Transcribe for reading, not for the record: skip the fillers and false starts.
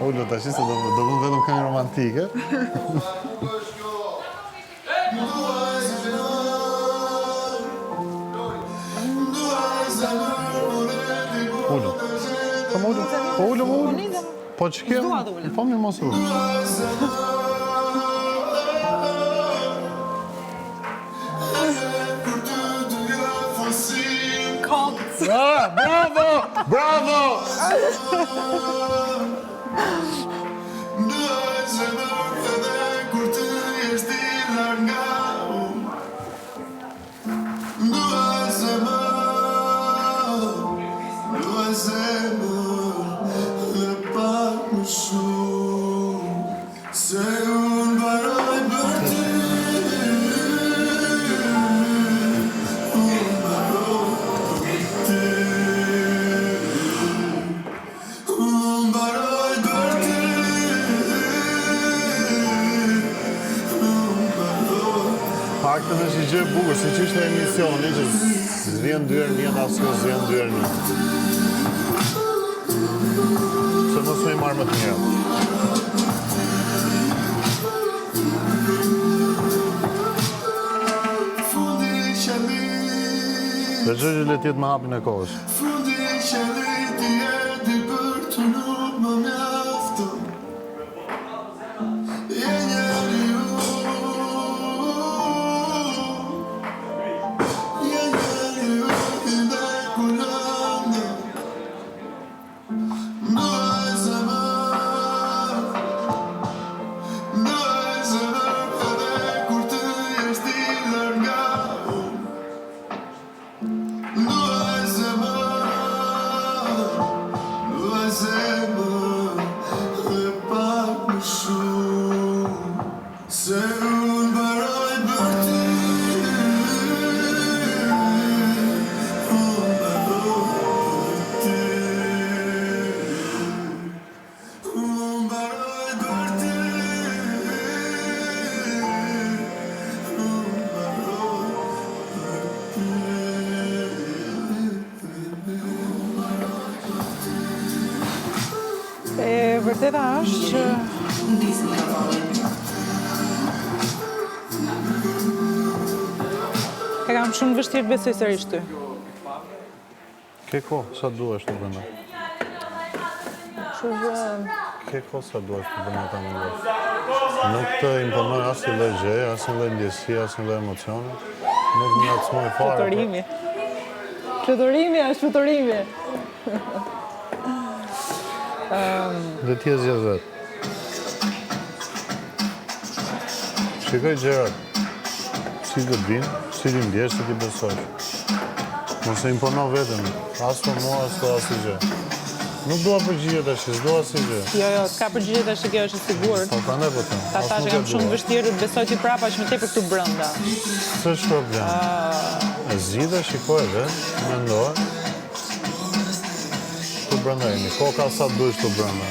Ullu tash se do vëm vetëm këngë romantike. Ullu. Po ullu. Po që kjo? Po mi mos ullu. Bravo! Bravo! Faktën është një gjë e bukur, si që ishte emisioni, që zvjen dyër një, asë zvjen dyër një. Se mos me i marrë më të mirë. Dhe që le tjetë më hapin e kohës. Vërteta është që e kam shumë vështirë të besoj sërish ty. Ke kohë, sa duash të bëna? Ke kohë sa duash të bëna ta më vesh. Nuk të imponoj asë një lloj gjeje, asë një lloj ndjesie, asë një lloj emocione. Nuk më ngacmoj fare. Fluturimi. Fluturimi është fluturimi. Dhe t'je zjedh vetë. Shikoj gjërat. Si të din, si t'i ndjesh, si t'i besosh. Mos e impono vetëm, as për mua, as për asë gjë. Nuk dua përgjigje tash, s'dua asë gjë. Jo, s'ka përgjigje tash, kjo është e sigurt. Po prandaj po them. Ta thash kam shumë vështirë të besoj ti prapa që më tepër këtu brenda. S'është problem. E zgjidhe, shikoj vetë, mendoj. Këtu brenda jemi, koka sa duhesh këtu brenda.